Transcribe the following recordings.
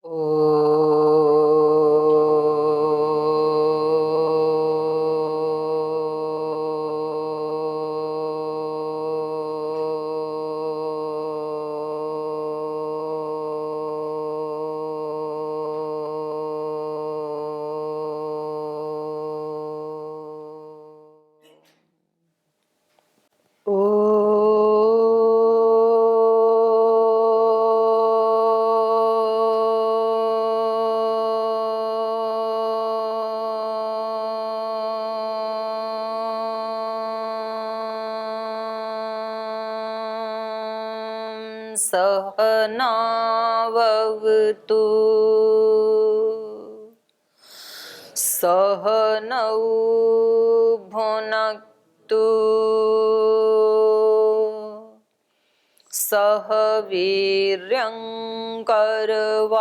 ओ सहनावतु सहनौ भुनक्तु सह वीर्यं करवावहै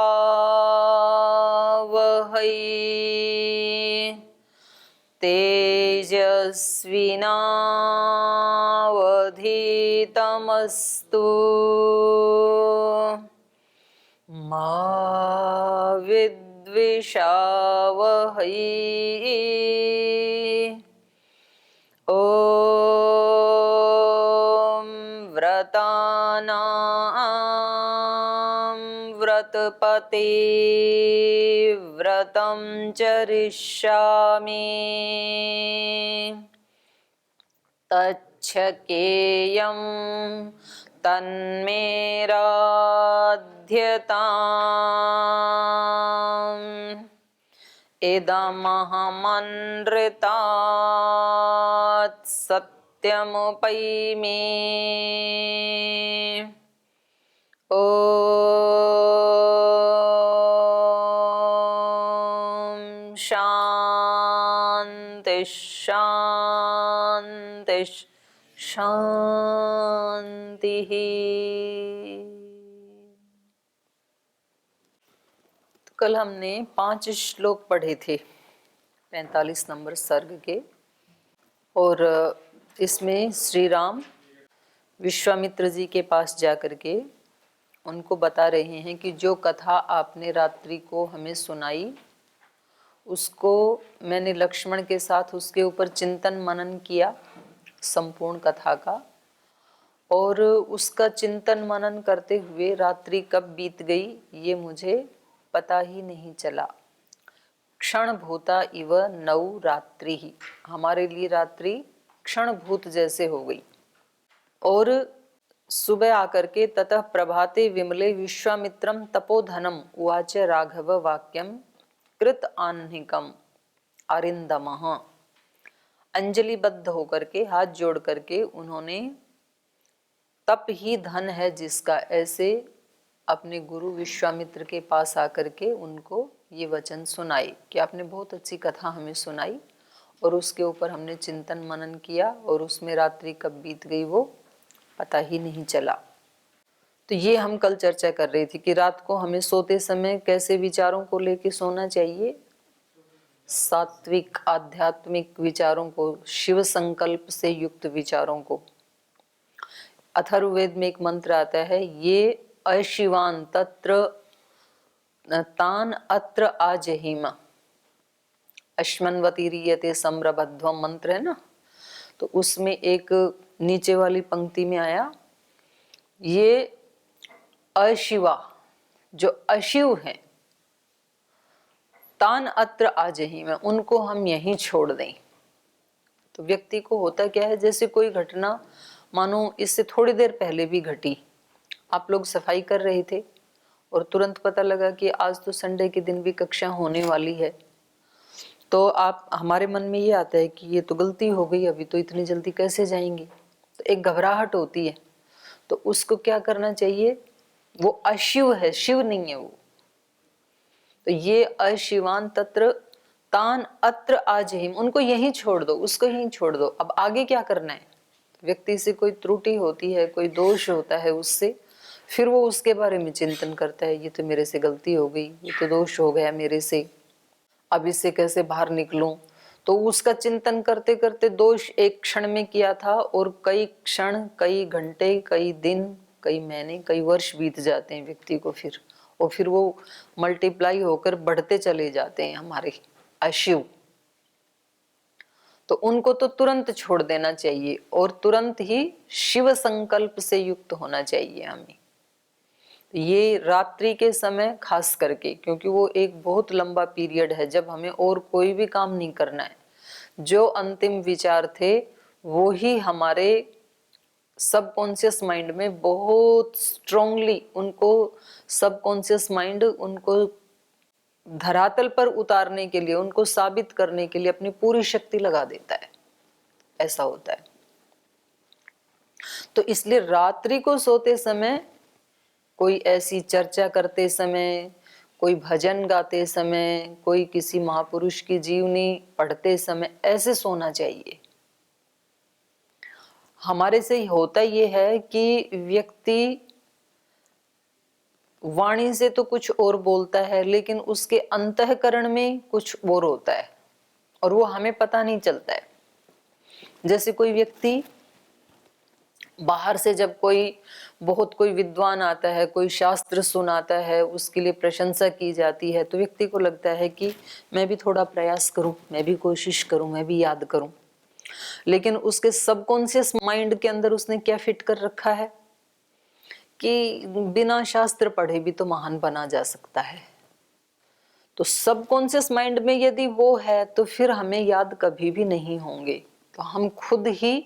तेजस्विनावधीतमस्तु मा विद्विषावहै। ॐ व्रतानां व्रतपते व्रतं चरिष्यामि तच्छकेयं तन्मे राध्यताम् इदमहमनृतात् सत्यमुपैमि। ॐ शान्ति शान्ति शान्तिः। कल हमने 5 श्लोक पढ़े थे 45 नंबर सर्ग के, और इसमें श्री राम विश्वामित्र जी के पास जाकर के उनको बता रहे हैं कि जो कथा आपने रात्रि को हमें सुनाई उसको मैंने लक्ष्मण के साथ उसके ऊपर चिंतन मनन किया संपूर्ण कथा का, और उसका चिंतन मनन करते हुए रात्रि कब बीत गई ये मुझे पता ही नहीं चला। क्षण भूता इव नौ रात्रि ही, हमारे लिए रात्रि क्षण भूत जैसे हो गई। और सुबह आकर के ततः प्रभाते विमले विश्वामित्रम तपोधनम उवाच राघव वाक्यम कृत आह्निकम अरिंदमः। अंजलिबद्ध होकर के हाथ जोड़ करके उन्होंने तप ही धन है जिसका, ऐसे अपने गुरु विश्वामित्र के पास आकर के उनको ये वचन सुनाए कि आपने बहुत अच्छी कथा हमें सुनाई और उसके ऊपर हमने चिंतन मनन किया और उसमें रात्रि कब बीत गई वो पता ही नहीं चला। तो ये हम कल चर्चा कर रही थी कि रात को हमें सोते समय कैसे विचारों को लेके सोना चाहिए। सात्विक आध्यात्मिक विचारों को, शिव संकल्प से युक्त विचारों को। अथर्ववेद में एक मंत्र आता है, ये अशिवान तत्र तान अत्र आजहिम अश्मन्वतीरियते सम्रभध्वम मंत्र है ना। तो उसमें एक नीचे वाली पंक्ति में आया, ये अशिवा जो अशिव हैं तान अत्र आजहिम, उनको हम यहीं छोड़ दें। तो व्यक्ति को होता क्या है, जैसे कोई घटना मानो इससे थोड़ी देर पहले भी घटी, आप लोग सफाई कर रहे थे और तुरंत पता लगा कि आज तो संडे के दिन भी कक्षा होने वाली है, तो आप हमारे मन में ये आता है कि ये तो गलती हो गई, अभी तो इतनी जल्दी कैसे जाएंगे। तो एक घबराहट होती है। तो उसको क्या करना चाहिए, वो अशिव है, शिव नहीं है वो। तो ये अशिवान तत्र तान अत्र आजहिम, उनको यहीं छोड़ दो, उसको यहीं छोड़ दो। अब आगे क्या करना है, व्यक्ति से कोई त्रुटि होती है, कोई दोष होता है उससे, फिर वो उसके बारे में चिंतन करता है, ये तो मेरे से गलती हो गई, ये तो दोष हो गया मेरे से, अब इससे कैसे बाहर निकलूं। तो उसका चिंतन करते करते दोष एक क्षण में किया था और कई क्षण, कई घंटे, कई दिन, कई महीने, कई वर्ष बीत जाते हैं व्यक्ति को फिर, और फिर वो मल्टीप्लाई होकर बढ़ते चले जाते हैं हमारे अशिव। तो उनको तो तुरंत छोड़ देना चाहिए और तुरंत ही शिव संकल्प से युक्त होना चाहिए हमें। ये रात्रि के समय खास करके, क्योंकि वो एक बहुत लंबा पीरियड है जब हमें और कोई भी काम नहीं करना है। जो अंतिम विचार थे वो ही हमारे सबकॉन्शियस माइंड में बहुत स्ट्रांगली, उनको सबकॉन्शियस माइंड उनको धरातल पर उतारने के लिए, उनको साबित करने के लिए अपनी पूरी शक्ति लगा देता है। ऐसा होता है। तो इसलिए रात्रि को सोते समय, कोई ऐसी चर्चा करते समय, कोई भजन गाते समय, कोई किसी महापुरुष की जीवनी पढ़ते समय ऐसे सोना चाहिए। हमारे से होता ये है कि व्यक्ति वाणी से तो कुछ और बोलता है, लेकिन उसके अंतःकरण में कुछ और होता है और वो हमें पता नहीं चलता है। जैसे कोई व्यक्ति बाहर से जब कोई विद्वान आता है, कोई शास्त्र सुनाता है, उसके लिए प्रशंसा की जाती है, तो व्यक्ति को लगता है कि मैं भी थोड़ा प्रयास करूं, मैं भी कोशिश करूं, मैं भी याद करूं। लेकिन उसके सबकॉन्शियस माइंड के अंदर उसने क्या फिट कर रखा है कि बिना शास्त्र पढ़े भी तो महान बना जा सकता है। तो सबकॉन्शियस माइंड में यदि वो है तो फिर हमें याद कभी भी नहीं होंगे। तो हम खुद ही,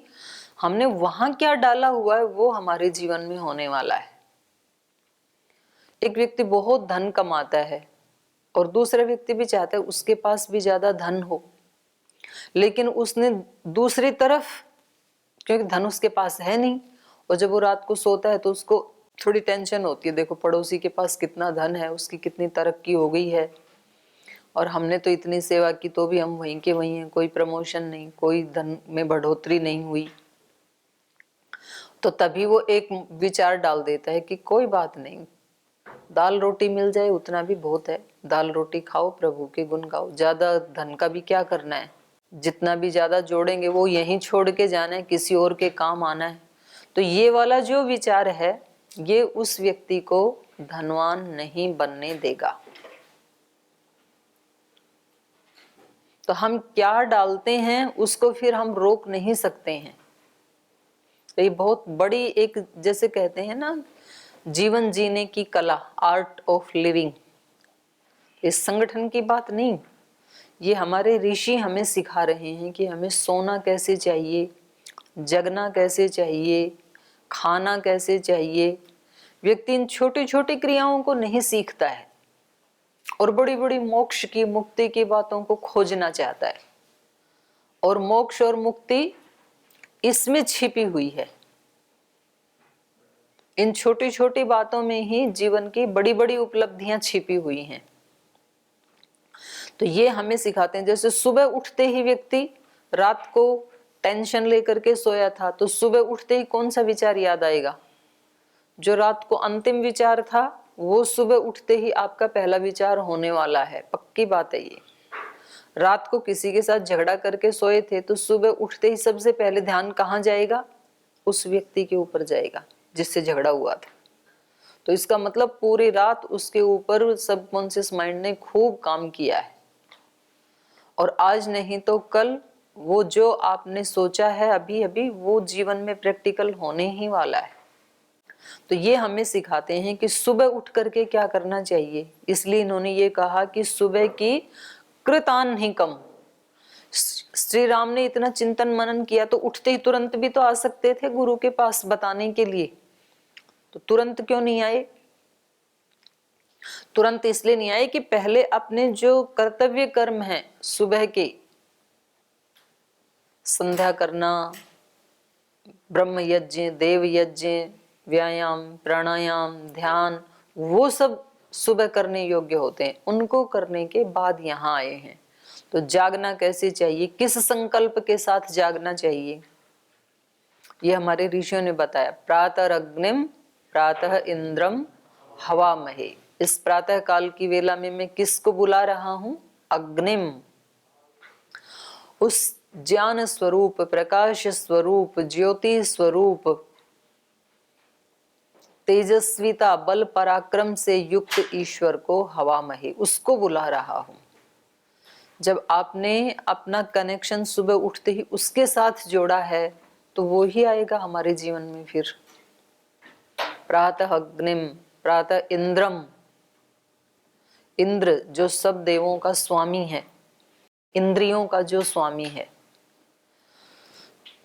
हमने वहां क्या डाला हुआ है वो हमारे जीवन में होने वाला है। एक व्यक्ति बहुत धन कमाता है और दूसरा व्यक्ति भी चाहता है उसके पास भी ज्यादा धन हो, लेकिन उसने दूसरी तरफ, क्योंकि धन उसके पास है नहीं, और जब वो रात को सोता है तो उसको थोड़ी टेंशन होती है, देखो पड़ोसी के पास कितना धन है, उसकी कितनी तरक्की हो गई है, और हमने तो इतनी सेवा की तो भी हम वहीं के वहीं हैं, कोई प्रमोशन नहीं, कोई धन में बढ़ोतरी नहीं हुई। तो तभी वो एक विचार डाल देता है कि कोई बात नहीं, दाल रोटी मिल जाए उतना भी बहुत है, दाल रोटी खाओ, प्रभु के गुण गाओ, ज्यादा धन का भी क्या करना है, जितना भी ज्यादा जोड़ेंगे वो यहीं छोड़ के जाना है, किसी और के काम आना है। तो ये वाला जो विचार है ये उस व्यक्ति को धनवान नहीं बनने देगा। तो हम क्या डालते हैं उसको फिर हम रोक नहीं सकते हैं। तो ये बहुत बड़ी एक, जैसे कहते हैं ना, जीवन जीने की कला, आर्ट ऑफ लिविंग। इस संगठन की बात नहीं, ये हमारे ऋषि हमें सिखा रहे हैं कि हमें सोना कैसे चाहिए, जगना कैसे चाहिए, खाना कैसे चाहिए। व्यक्ति इन छोटी छोटी क्रियाओं को नहीं सीखता है और बड़ी बड़ी मोक्ष की, मुक्ति की बातों को खोजना चाहता है, और मोक्ष और मुक्ति इसमें छिपी हुई है। इन छोटी छोटी बातों में ही जीवन की बड़ी बड़ी उपलब्धियां छिपी हुई हैं। तो ये हमें सिखाते हैं। जैसे सुबह उठते ही व्यक्ति रात को टेंशन लेकर के सोया था, तो सुबह उठते ही कौन सा विचार याद आएगा? जो रात को अंतिम विचार था वो सुबह उठते ही आपका पहला विचार होने वाला है, पक्की बात है ये। रात को किसी के साथ झगड़ा करके सोए थे तो सुबह उठते ही सबसे पहले ध्यान कहाँ जाएगा? उस व्यक्ति के ऊपर जाएगा जिससे झगड़ा हुआ था। तो इसका मतलब पूरी रात उसके ऊपर सबकॉन्शियस माइंड ने खूब काम किया है, और आज नहीं तो कल वो जो आपने सोचा है अभी अभी वो जीवन में प्रैक्टिकल होने ही वाला है। तो ये हमें सिखाते हैं कि सुबह उठ करके क्या करना चाहिए। इसलिए इन्होंने ये कहा कि सुबह की कृतान्हिकम। श्री राम ने इतना चिंतन मनन किया तो उठते ही तुरंत भी तो आ सकते थे गुरु के पास बताने के लिए, तो तुरंत क्यों नहीं आए? तुरंत इसलिए नहीं आए कि पहले अपने जो कर्तव्य कर्म हैं सुबह के, संध्या करना, ब्रह्म यज्ञ, देव यज्ञ, व्यायाम, प्राणायाम, ध्यान, वो सब सुबह करने योग्य होते हैं, उनको करने के बाद यहाँ आए हैं। तो जागना कैसे चाहिए, किस संकल्प के साथ जागना चाहिए, ये हमारे ऋषियों ने बताया। प्रातः अग्निम प्रातः इंद्रम हवामहे। इस प्रातः काल की वेला में मैं किसको बुला रहा हूं? अग्निम, उस ज्ञान स्वरूप, प्रकाश स्वरूप, ज्योति स्वरूप तेजस्विता बल पराक्रम से युक्त ईश्वर को हवा महे, उसको बुला रहा हूं। जब आपने अपना कनेक्शन सुबह उठते ही उसके साथ जोड़ा है तो वो ही आएगा हमारे जीवन में। फिर प्रातः अग्निम प्रातः इंद्रम, इंद्र जो सब देवों का स्वामी है, इंद्रियों का जो स्वामी है।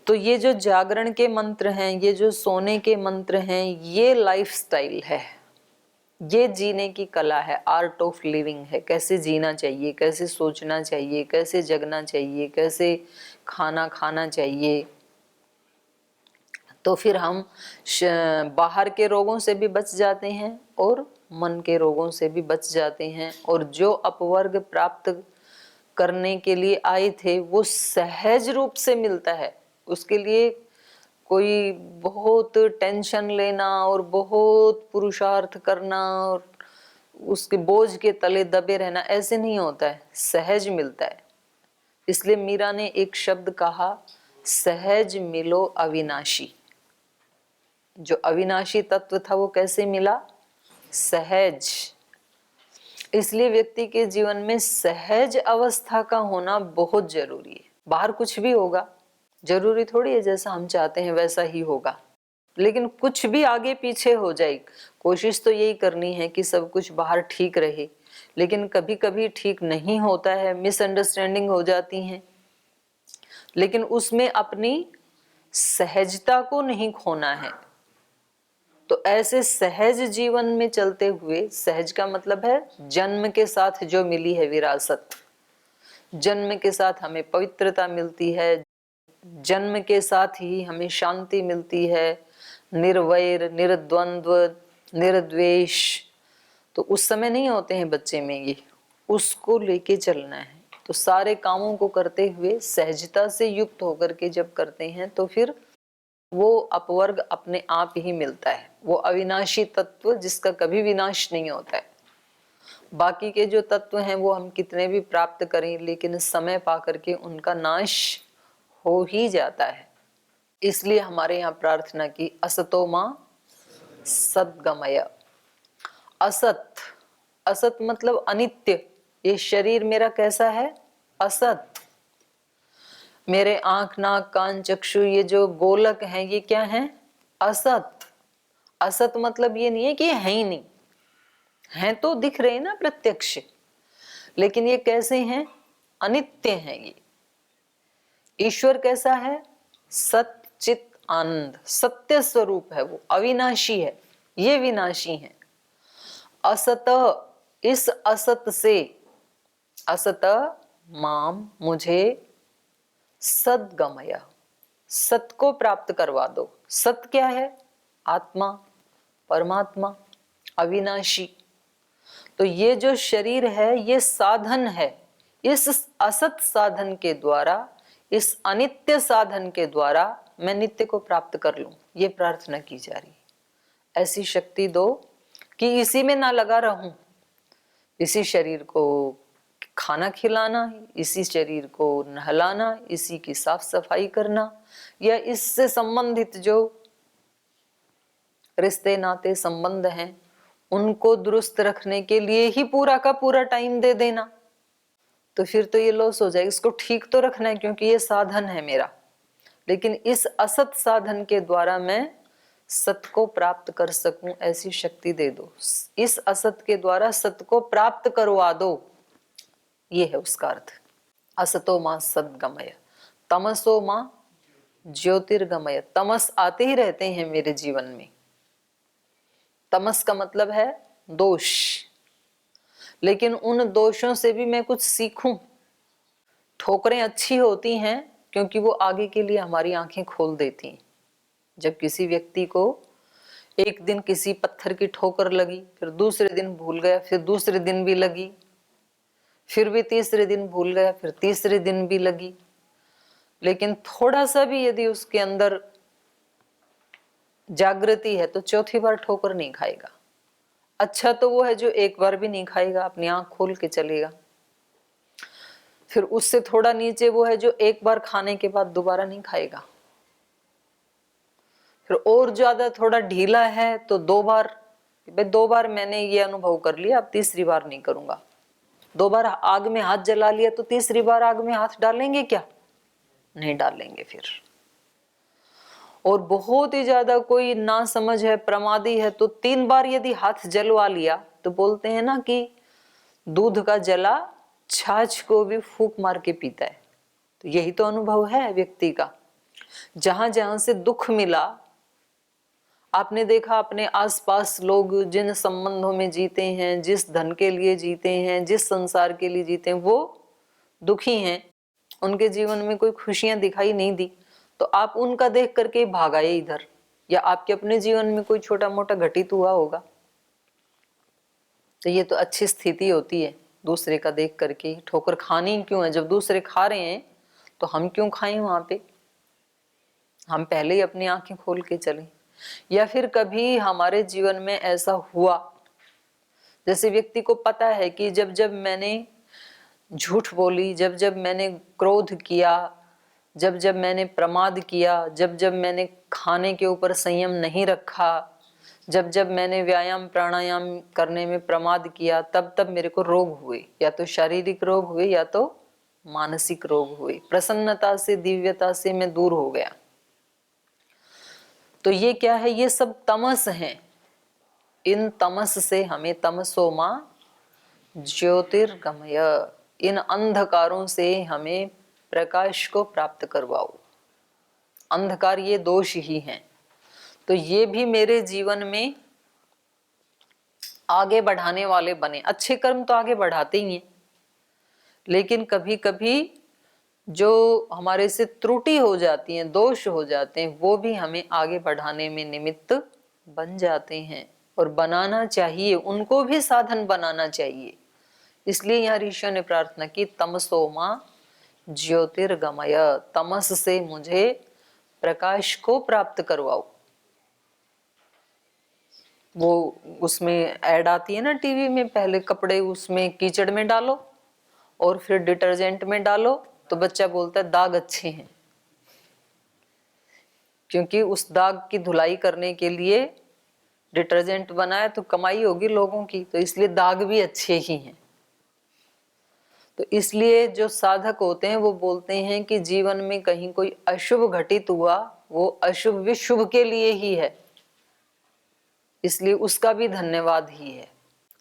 तो ये जो जागरण के मंत्र हैं, ये जो सोने के मंत्र हैं, ये लाइफस्टाइल है, ये जीने की कला है, आर्ट ऑफ लिविंग है। कैसे जीना चाहिए, कैसे सोचना चाहिए, कैसे जगना चाहिए, कैसे खाना खाना चाहिए। तो फिर हम बाहर के रोगों से भी बच जाते हैं और मन के रोगों से भी बच जाते हैं। और जो अपवर्ग प्राप्त करने के लिए आए थे वो सहज रूप से मिलता है। उसके लिए कोई बहुत टेंशन लेना और बहुत पुरुषार्थ करना और उसके बोझ के तले दबे रहना ऐसे नहीं होता है, सहज मिलता है। इसलिए मीरा ने एक शब्द कहा, सहज मिलो अविनाशी। जो अविनाशी तत्व था वो कैसे मिला? सहज। इसलिए व्यक्ति के जीवन में सहज अवस्था का होना बहुत जरूरी है। बाहर कुछ भी होगा, जरूरी थोड़ी है जैसा हम चाहते हैं वैसा ही होगा, लेकिन कुछ भी आगे पीछे हो जाए, कोशिश तो यही करनी है कि सब कुछ बाहर ठीक रहे। लेकिन कभी कभी ठीक नहीं होता है, मिसअंडरस्टैंडिंग हो जाती हैं, लेकिन उसमें अपनी सहजता को नहीं खोना है। तो ऐसे सहज जीवन में चलते हुए, सहज का मतलब है जन्म के साथ जो मिली है विरासत, जन्म के साथ हमें पवित्रता मिलती है, जन्म के साथ ही हमें शांति मिलती है, निर्वैर निर्द्वंद्व निर्द्वेष। तो उस समय नहीं होते हैं बच्चे में ये, उसको लेके चलना है। तो सारे कामों को करते हुए सहजता से युक्त होकर के जब करते हैं तो फिर वो अपवर्ग अपने आप ही मिलता है। वो अविनाशी तत्व जिसका कभी विनाश नहीं होता है। बाकी के जो तत्व हैं वो हम कितने भी प्राप्त करें लेकिन समय पा करके उनका नाश हो ही जाता है। इसलिए हमारे यहाँ प्रार्थना की, असतो मां सद्गमय। असत, असत मतलब अनित्य। ये शरीर मेरा कैसा है? असत। मेरे आंख नाक कान चक्षु ये जो गोलक हैं ये क्या हैं? असत। असत मतलब ये नहीं है कि है ही नहीं, हैं तो दिख रहे हैं ना प्रत्यक्ष, लेकिन ये कैसे हैं? अनित्य हैं ये। ईश्वर कैसा है? सत चित आनंद, सत्य स्वरूप है, वो अविनाशी है, ये विनाशी है। असत, इस असत से, असत माम मुझे सद्गमय, सत को प्राप्त करवा दो। सत क्या है? आत्मा, परमात्मा, अविनाशी। तो ये जो शरीर है ये साधन है। इस असत साधन के द्वारा, इस अनित्य साधन के द्वारा मैं नित्य को प्राप्त कर लूं, ये प्रार्थना की जा रही है। ऐसी शक्ति दो कि इसी में ना लगा रहूं, इसी शरीर को खाना खिलाना, इसी शरीर को नहलाना, इसी की साफ सफाई करना, या इससे संबंधित जो रिश्ते नाते संबंध हैं उनको दुरुस्त रखने के लिए ही पूरा का पूरा टाइम दे देना, तो फिर तो ये लॉस हो जाएगा। इसको ठीक तो रखना है क्योंकि ये साधन है मेरा, लेकिन इस असत साधन के द्वारा मैं सत को प्राप्त कर सकूं ऐसी शक्ति दे दो। इस असत के द्वारा सत को प्राप्त करवा दो, ये है उसका अर्थ। असतो मां सद्गमय, तमसो मां ज्योतिर्गमय। तमस आते ही रहते हैं मेरे जीवन में। तमस का मतलब है दोष, लेकिन उन दोषों से भी मैं कुछ सीखूं। ठोकरें अच्छी होती हैं क्योंकि वो आगे के लिए हमारी आंखें खोल देती हैं। जब किसी व्यक्ति को एक दिन किसी पत्थर की ठोकर लगी, फिर दूसरे दिन भूल गया, फिर दूसरे दिन भी लगी, फिर भी तीसरे दिन भूल गया, फिर तीसरे दिन भी लगी, लेकिन थोड़ा सा भी यदि उसके अंदर जागृति है तो चौथी बार ठोकर नहीं खाएगा। अच्छा तो वो है जो एक बार भी नहीं खाएगा, अपनी आंख खोल के चलेगा। फिर उससे थोड़ा नीचे वो है जो एक बार खाने के बाद दोबारा नहीं खाएगा। फिर और ज्यादा थोड़ा ढीला है तो 2 बार, भाई 2 बार मैंने ये अनुभव कर लिया, अब तीसरी बार नहीं करूंगा। 2 बार आग में हाथ जला लिया तो तीसरी बार आग में हाथ डालेंगे क्या? नहीं डालेंगे फिर। और बहुत ही ज्यादा कोई ना समझ है, प्रमादी है, तो 3 बार यदि हाथ जलवा लिया तो बोलते हैं ना कि दूध का जला छाछ को भी फूंक मार के पीता है। तो यही तो अनुभव है व्यक्ति का। जहां जहां से दुख मिला, आपने देखा अपने आसपास लोग जिन संबंधों में जीते हैं, जिस धन के लिए जीते हैं, जिस संसार के लिए जीते हैं, वो दुखी हैं, उनके जीवन में कोई खुशियां दिखाई नहीं दी, तो आप उनका देख करके भाग आए इधर, या आपके अपने जीवन में कोई छोटा मोटा घटित हुआ होगा। तो ये तो अच्छी स्थिति होती है, दूसरे का देख करके ठोकर खानी क्यों है? जब दूसरे खा रहे हैं तो हम क्यों खाएं? वहां पे हम पहले ही अपनी आंखें खोल के चलें। या फिर कभी हमारे जीवन में ऐसा हुआ, जैसे व्यक्ति को पता है कि जब जब मैंने झूठ बोली, जब जब मैंने क्रोध किया, जब जब मैंने प्रमाद किया, जब जब मैंने खाने के ऊपर संयम नहीं रखा, जब जब मैंने व्यायाम प्राणायाम करने में प्रमाद किया, तब तब मेरे को रोग हुए, या तो शारीरिक रोग हुए या तो मानसिक रोग हुए। प्रसन्नता से, दिव्यता से मैं दूर हो गया। तो ये क्या है? ये सब तमस हैं। इन तमस से हमें, तमसो मां ज्योतिर्गमय, इन अंधकारों से हमें प्रकाश को प्राप्त करवाओ। अंधकार ये दोष ही हैं। तो ये भी मेरे जीवन में आगे बढ़ाने वाले बने। अच्छे कर्म तो आगे बढ़ाते ही हैं, लेकिन कभी कभी जो हमारे से त्रुटि हो जाती है, दोष हो जाते हैं, वो भी हमें आगे बढ़ाने में निमित्त बन जाते हैं। और बनाना चाहिए, उनको भी साधन बनाना चाहिए। इसलिए यहाँ ऋषियों ने प्रार्थना की, तमसो मां ज्योतिर्गमय, तमस से मुझे प्रकाश को प्राप्त करवाओ। वो उसमें ऐड आती है ना टीवी में, पहले कपड़े उसमें कीचड़ में डालो और फिर डिटर्जेंट में डालो, तो बच्चा बोलता है दाग अच्छे हैं, क्योंकि उस दाग की धुलाई करने के लिए डिटर्जेंट बनाया तो कमाई होगी लोगों की, तो इसलिए दाग भी अच्छे ही हैं। तो इसलिए जो साधक होते हैं वो बोलते हैं कि जीवन में कहीं कोई अशुभ घटित हुआ, वो अशुभ भी शुभ के लिए ही है, इसलिए उसका भी धन्यवाद ही है।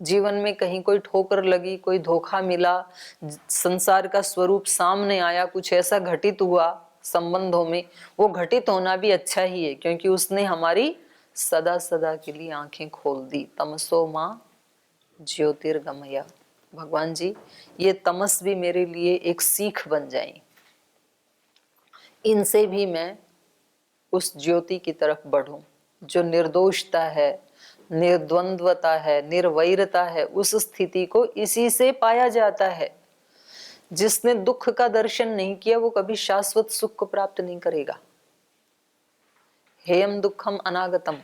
जीवन में कहीं कोई ठोकर लगी, कोई धोखा मिला, संसार का स्वरूप सामने आया, कुछ ऐसा घटित हुआ संबंधों में, वो घटित होना भी अच्छा ही है, क्योंकि उसने हमारी सदा सदा के लिए आंखें खोल दी। तमसो मां ज्योतिर्गमय। भगवान जी, ये तमस भी मेरे लिए एक सीख बन जाए, इनसे भी मैं उस ज्योति की तरफ बढ़ूं, जो निर्दोषता है, निर्द्वंद्वता है, निर्वैरता है, उस स्थिति को इसी से पाया जाता है। जिसने दुख का दर्शन नहीं किया वो कभी शाश्वत सुख को प्राप्त नहीं करेगा। हेयम दुखम अनागतम,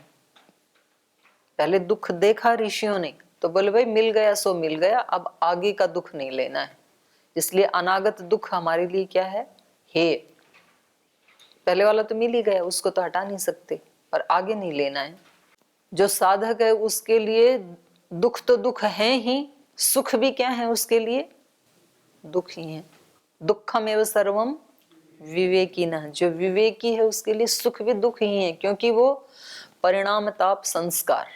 पहले दुख देखा ऋषियों ने तो बोले भाई मिल गया सो मिल गया, अब आगे का दुख नहीं लेना है। इसलिए अनागत दुख हमारे लिए क्या है? हे, पहले वाला तो मिल ही गया, उसको तो हटा नहीं सकते, पर आगे नहीं लेना है। जो साधक है उसके लिए दुख तो दुख है ही, सुख भी क्या है उसके लिए? दुख ही है। दुखम एवं सर्वम विवेकिनः, जो विवेकी है उसके लिए सुख भी दुख ही है, क्योंकि वो परिणाम ताप संस्कार,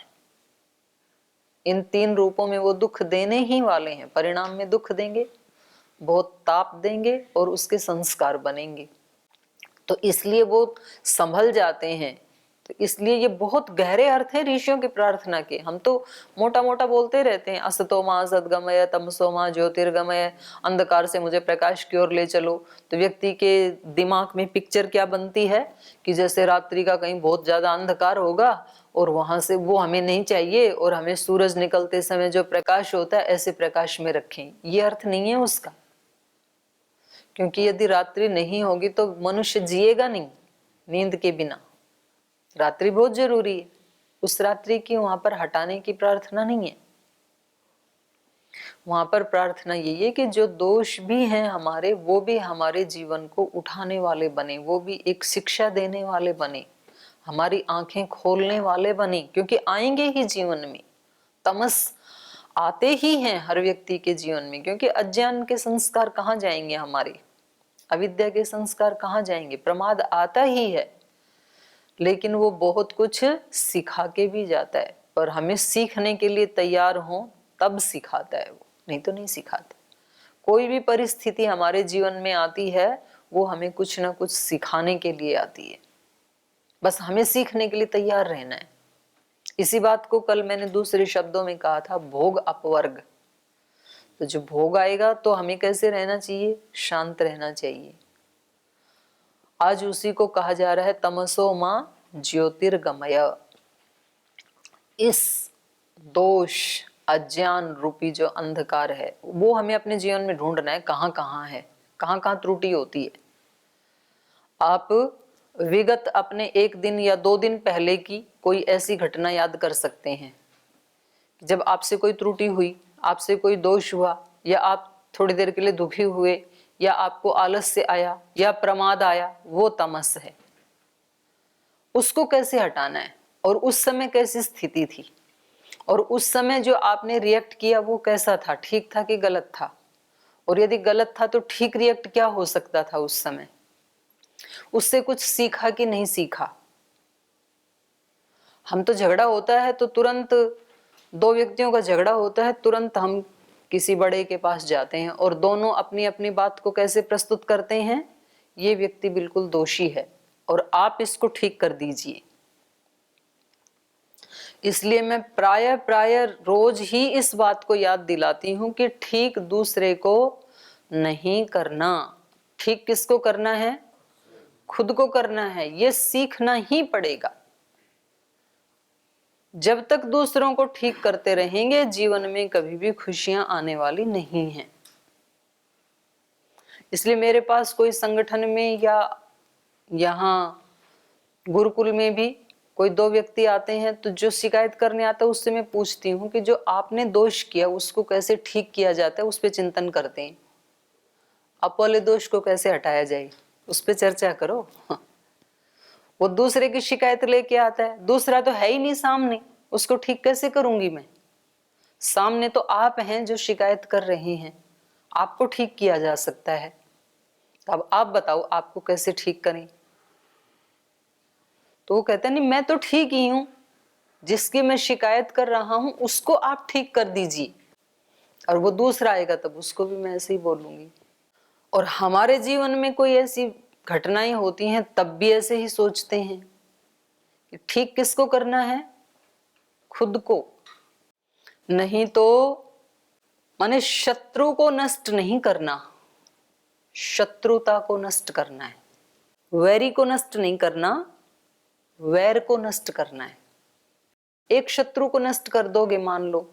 इन 3 रूपों में वो दुख देने ही वाले हैं। परिणाम में दुख देंगे, बहुत ताप देंगे और उसके संस्कार बनेंगे। तो इसलिए वो संभल जाते हैं। तो इसलिए ये बहुत गहरे अर्थ है ऋषियों की प्रार्थना के। हम तो मोटा मोटा बोलते रहते हैं, असतो मां सद्गमय, तमसो मां ज्योतिर्गमय, अंधकार से मुझे प्रकाश की ओर ले चलो। तो व्यक्ति के दिमाग में पिक्चर क्या बनती है कि जैसे रात्रि का कहीं बहुत ज्यादा अंधकार होगा और वहां से वो हमें नहीं चाहिए, और हमें सूरज निकलते समय जो प्रकाश होता है ऐसे प्रकाश में रखें। ये अर्थ नहीं है उसका, क्योंकि यदि रात्रि नहीं होगी तो मनुष्य जिएगा नहीं नींद के बिना। रात्रि बहुत जरूरी है, उस रात्रि की वहां पर हटाने की प्रार्थना नहीं है। वहां पर प्रार्थना यही है कि जो दोष भी हैं हमारे, वो भी हमारे जीवन को उठाने वाले बने, वो भी एक शिक्षा देने वाले बने, हमारी आंखें खोलने वाले बने, क्योंकि आएंगे ही जीवन में। तमस आते ही हैं हर व्यक्ति के जीवन में, क्योंकि अज्ञान के संस्कार कहाँ जाएंगे हमारे, अविद्या के संस्कार कहाँ जाएंगे। प्रमाद आता ही है, लेकिन वो बहुत कुछ सिखा के भी जाता है, पर हमें सीखने के लिए तैयार हो तब सिखाता है वो, नहीं तो नहीं सिखाता। कोई भी परिस्थिति हमारे जीवन में आती है वो हमें कुछ ना कुछ सिखाने के लिए आती है, बस हमें सीखने के लिए तैयार रहना है। इसी बात को कल मैंने दूसरे शब्दों में कहा था, भोग अपवर्ग। तो जो भोग आएगा तो हमें कैसे रहना चाहिए, शांत रहना चाहिए। आज उसी को कहा जा रहा है तमसो माँ ज्योतिर्गमय। इस दोष अज्ञान रूपी जो अंधकार है वो हमें अपने जीवन में ढूंढना है, कहाँ कहाँ है, कहाँ कहाँ त्रुटि होती है। आप विगत अपने 1 दिन या 2 दिन पहले की कोई ऐसी घटना याद कर सकते हैं जब आपसे कोई त्रुटि हुई, आपसे कोई दोष हुआ, या आप थोड़ी देर के लिए दुखी हुए, या आपको आलस्य आया या प्रमाद आया, वो तमस है। उसको कैसे हटाना है, और उस समय कैसी स्थिति थी, और उस समय जो आपने रिएक्ट किया वो कैसा था, ठीक था कि गलत था, और यदि गलत था तो ठीक रिएक्ट क्या हो सकता था उस समय, उससे कुछ सीखा कि नहीं सीखा। हम तो झगड़ा होता है तो तुरंत, 2 व्यक्तियों का झगड़ा होता है तुरंत हम किसी बड़े के पास जाते हैं और दोनों अपनी अपनी बात को कैसे प्रस्तुत करते हैं, ये व्यक्ति बिल्कुल दोषी है और आप इसको ठीक कर दीजिए। इसलिए मैं प्राय रोज ही इस बात को याद दिलाती हूं कि ठीक दूसरे को नहीं करना। ठीक किसको करना है, खुद को करना है। ये सीखना ही पड़ेगा। जब तक दूसरों को ठीक करते रहेंगे जीवन में कभी भी खुशियां आने वाली नहीं हैं। इसलिए मेरे पास कोई संगठन में या यहाँ गुरुकुल में भी कोई 2 व्यक्ति आते हैं तो जो शिकायत करने आता है उससे मैं पूछती हूँ कि जो आपने दोष किया उसको कैसे ठीक किया जाता है, उस पर चिंतन करते हैं। आप वाले दोष को कैसे हटाया जाए उस पर चर्चा करो। वो दूसरे की शिकायत लेके आता है, दूसरा तो है ही नहीं सामने, उसको ठीक कैसे करूंगी मैं। सामने तो आप हैं जो शिकायत कर रहे हैं, आपको ठीक किया जा सकता है। अब आप बताओ आपको कैसे ठीक करें। तो वो कहते हैं नहीं मैं तो ठीक ही हूं, जिसकी मैं शिकायत कर रहा हूं उसको आप ठीक कर दीजिए। और वो दूसरा आएगा तब उसको भी मैं ऐसे ही बोलूंगी। और हमारे जीवन में कोई ऐसी घटनाएं होती हैं तब भी ऐसे ही सोचते हैं कि ठीक किसको करना है, खुद को। नहीं तो माने शत्रु को नष्ट नहीं करना, शत्रुता को नष्ट करना है। वैरी को नष्ट नहीं करना, वैर को नष्ट करना है। एक शत्रु को नष्ट कर दोगे मान लो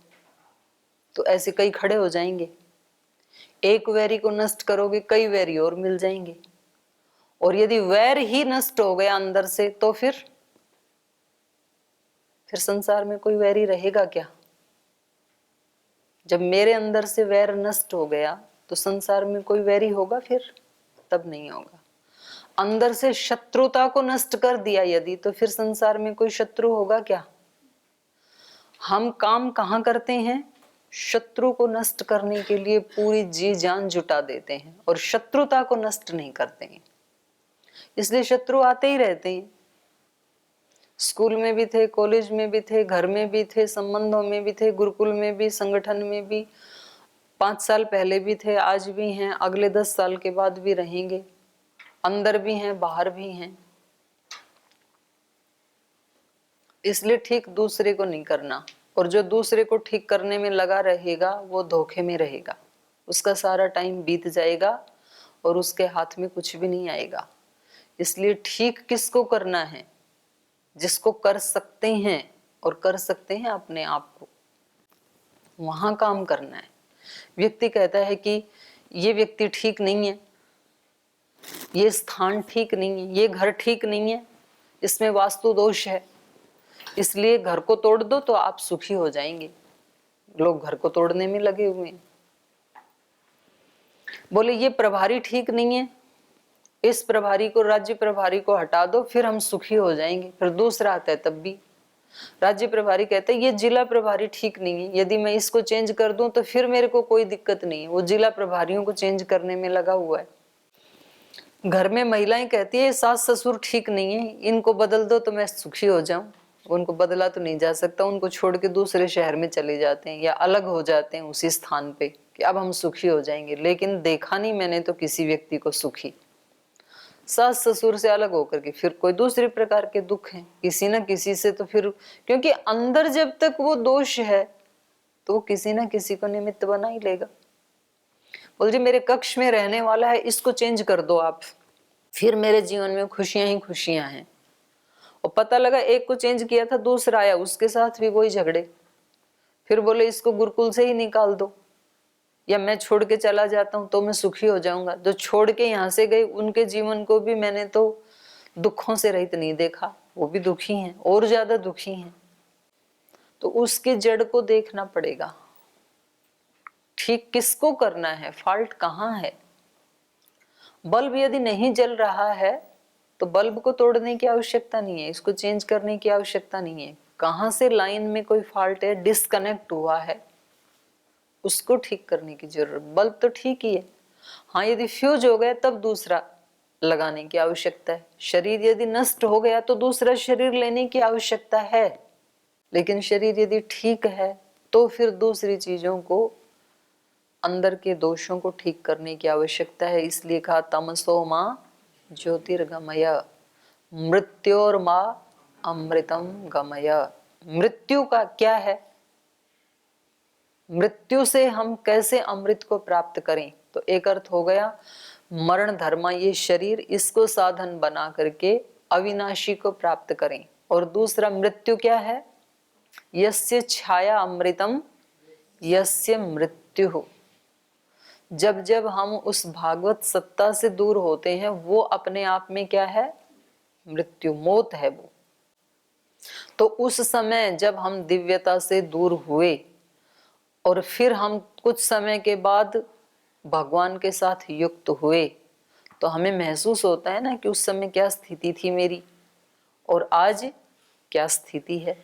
तो ऐसे कई खड़े हो जाएंगे। एक वैरी को नष्ट करोगे कई वैरी और मिल जाएंगे। और यदि वैर ही नष्ट हो गया अंदर से तो फिर संसार में कोई वैरी रहेगा क्या। जब मेरे अंदर से वैर नष्ट हो गया तो संसार में कोई वैरी होगा फिर, तब नहीं होगा। अंदर से शत्रुता को नष्ट कर दिया यदि, तो फिर संसार में कोई शत्रु होगा क्या। हम काम कहाँ करते हैं, शत्रु को नष्ट करने के लिए पूरी जी जान जुटा देते हैं और शत्रुता को नष्ट नहीं करते हैं। इसलिए शत्रु आते ही रहते हैं। स्कूल में भी थे, कॉलेज में भी थे, घर में भी थे, संबंधों में भी थे, गुरुकुल में भी, संगठन में भी। 5 साल पहले भी थे, आज भी हैं, अगले 10 साल के बाद भी रहेंगे। अंदर भी हैं, बाहर भी हैं। इसलिए ठीक दूसरे को नहीं करना, और जो दूसरे को ठीक करने में लगा रहेगा वो धोखे में रहेगा। उसका सारा टाइम बीत जाएगा और उसके हाथ में कुछ भी नहीं आएगा। इसलिए ठीक किसको करना है, जिसको कर सकते हैं और कर सकते हैं अपने आप को, वहां काम करना है। व्यक्ति कहता है कि ये व्यक्ति ठीक नहीं है, ये स्थान ठीक नहीं है, ये घर ठीक नहीं है, इसमें वास्तु दोष है, इसलिए घर को तोड़ दो तो आप सुखी हो जाएंगे। लोग घर को तोड़ने में लगे हुए हैं। बोले ये प्रभारी ठीक नहीं है, इस प्रभारी को, राज्य प्रभारी को हटा दो, फिर हम सुखी हो जाएंगे। फिर दूसरा आता है, तब भी राज्य प्रभारी कहते हैं ये जिला प्रभारी ठीक नहीं है, यदि मैं इसको चेंज कर दूं तो फिर मेरे को कोई दिक्कत नहीं है। वो जिला प्रभारियों को चेंज करने में लगा हुआ है। घर में महिलाएं कहती है सास ससुर ठीक नहीं है, इनको बदल दो तो मैं सुखी हो जाऊं। उनको बदला तो नहीं जा सकता, उनको छोड़ के दूसरे शहर में चले जाते हैं या अलग हो जाते हैं उसी स्थान पे कि अब हम सुखी हो जाएंगे। लेकिन देखा नहीं मैंने तो किसी व्यक्ति को सुखी। सास ससुर से अलग होकर के फिर कोई दूसरे प्रकार के दुख हैं किसी न किसी से, तो फिर क्योंकि अंदर जब तक वो दोष है तो वो किसी न किसी को निमित्त बना ही लेगा। बोल जी मेरे कक्ष में रहने वाला है, इसको चेंज कर दो आप, फिर मेरे जीवन में खुशियां ही खुशियां हैं। और पता लगा एक को चेंज किया था, दूसरा आया, उसके साथ भी वही झगड़े। फिर बोले इसको गुरुकुल से ही निकाल दो या मैं छोड़ के चला जाता हूं तो मैं सुखी हो जाऊंगा। जो छोड़ के यहाँ से गए उनके जीवन को भी मैंने तो दुखों से रहित नहीं देखा, वो भी दुखी हैं और ज्यादा दुखी हैं। तो उसके जड़ को देखना पड़ेगा, ठीक किसको करना है, फॉल्ट कहाँ है। बल्ब यदि नहीं जल रहा है तो बल्ब को तोड़ने की आवश्यकता नहीं है, इसको चेंज करने की आवश्यकता नहीं है। कहाँ से लाइन में कोई फॉल्ट है, डिस्कनेक्ट हुआ है, उसको ठीक करने की जरूरत। बल्ब तो ठीक ही है, हाँ यदि फ्यूज हो गया तब दूसरा लगाने की आवश्यकता है। शरीर यदि नष्ट हो गया तो दूसरा शरीर लेने की आवश्यकता है। लेकिन शरीर यदि ठीक है तो फिर दूसरी चीजों को, अंदर के दोषों को ठीक करने की आवश्यकता है। इसलिए कहा तमसो माँ ज्योतिर्गमय मृत्योर्मा अमृतम गमय। मृत्यु का क्या है, मृत्यु से हम कैसे अमृत को प्राप्त करें। तो एक अर्थ हो गया मरण धर्म, ये शरीर, इसको साधन बना करके अविनाशी को प्राप्त करें। और दूसरा मृत्यु क्या है, यस्य छाया अमृतम यस्य मृत्यु। जब जब हम उस भागवत सत्ता से दूर होते हैं वो अपने आप में क्या है, मृत्यु, मौत है वो। तो उस समय जब हम दिव्यता से दूर हुए और फिर हम कुछ समय के बाद भगवान के साथ युक्त हुए तो हमें महसूस होता है ना कि उस समय क्या स्थिति थी मेरी और आज क्या स्थिति है।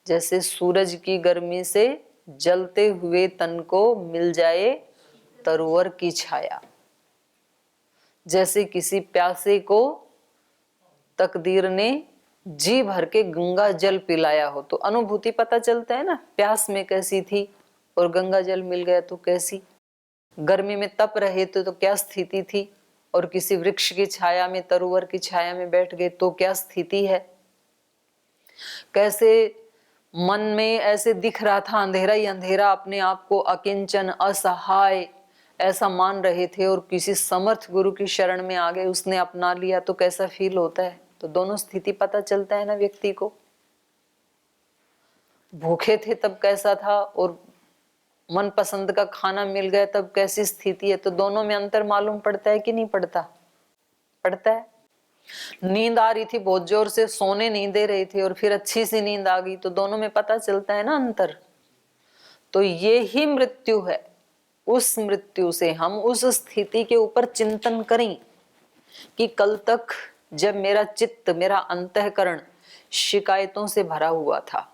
जैसे सूरज की गर्मी से जलते हुए तन को मिल जाए तरोवर की छाया, जैसे किसी प्यासे को तकदीर ने जी भर के गंगा जल पिलाया हो तो अनुभूति पता चलता है ना, प्यास में कैसी थी और गंगा जल मिल गया तो कैसी। गर्मी में तप रहे तो क्या स्थिति थी और किसी वृक्ष की छाया में, तरोवर की छाया में बैठ गए तो क्या स्थिति है। कैसे मन में ऐसे दिख रहा था अंधेरा ही अंधेरा, अपने आप को अकिंचन असहाय ऐसा मान रहे थे और किसी समर्थ गुरु की शरण में आ गए, उसने अपना लिया तो कैसा फील होता है। तो दोनों स्थिति पता चलता है ना व्यक्ति को। भूखे थे तब कैसा था और मन पसंद का खाना मिल गया तब कैसी स्थिति है। तो दोनों में अंतर मालूम पड़ता है कि नहीं पड़ता, पड़ता है। नींद आ रही थी बहुत जोर से, सोने नहीं दे रहे थे और फिर अच्छी सी नींद आ गई, तो दोनों में पता चलता है ना अंतर। तो ये ही मृत्यु है। उस मृत्यु से हम उस स्थिति के ऊपर चिंतन करें कि कल तक जब मेरा चित्त, मेरा अंतःकरण शिकायतों से भरा हुआ था,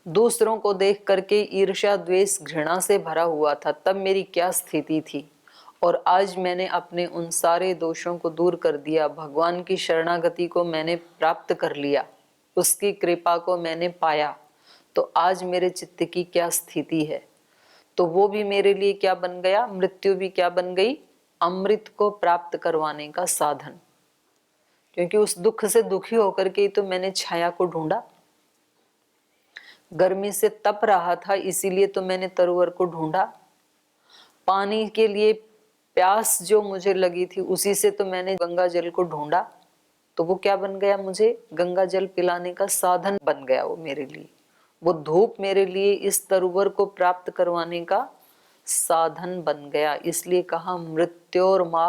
दूसरों को देख करके ईर्ष्या द्वेष घृणा से भरा हुआ था, तब मेरी क्या स्थिति थी। और आज मैंने अपने उन सारे दोषों को दूर कर दिया, भगवान की शरणागति को मैंने प्राप्त कर लिया, उसकी कृपा को मैंने पाया, तो आज मेरे चित्त की क्या स्थिति है। तो वो भी मेरे लिए क्या बन गया, मृत्यु भी क्या बन गई, अमृत को प्राप्त करवाने का साधन। क्योंकि उस दुख से दुखी होकर के तो मैंने छाया को ढूंढा, गर्मी से तप रहा था इसीलिए तो मैंने तरोवर को ढूंढा, पानी के लिए प्यास जो मुझे लगी थी उसी से तो मैंने गंगा जल को ढूंढा। तो वो क्या बन गया, मुझे गंगा जल पिलाने का साधन बन गया वो मेरे लिए। वो धूप मेरे लिए इस तरोवर को प्राप्त करवाने का साधन बन गया। इसलिए कहा मृत्योर्मा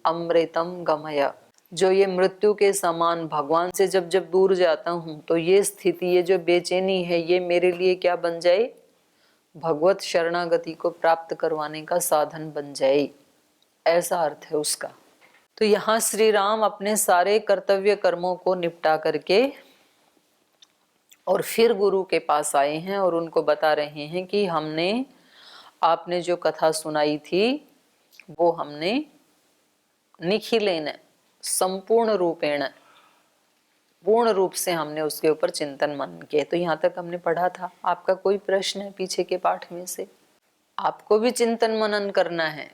अमृतम गमय। जो ये मृत्यु के समान भगवान से जब जब दूर जाता हूं तो ये स्थिति, ये जो बेचैनी है, ये मेरे लिए क्या बन जाए, भगवत शरणागति को प्राप्त करवाने का साधन बन जाए। ऐसा अर्थ है उसका। तो यहाँ श्री राम अपने सारे कर्तव्य कर्मों को निपटा करके और फिर गुरु के पास आए हैं और उनको बता रहे हैं कि हमने आपने जो कथा सुनाई थी वो हमने निखिलेन संपूर्ण रूपेण पूर्ण रूप से हमने उसके ऊपर चिंतन मनन किया। तो यहाँ तक हमने पढ़ा था। आपका कोई प्रश्न है पीछे के पाठ में से? आपको भी चिंतन मनन करना है,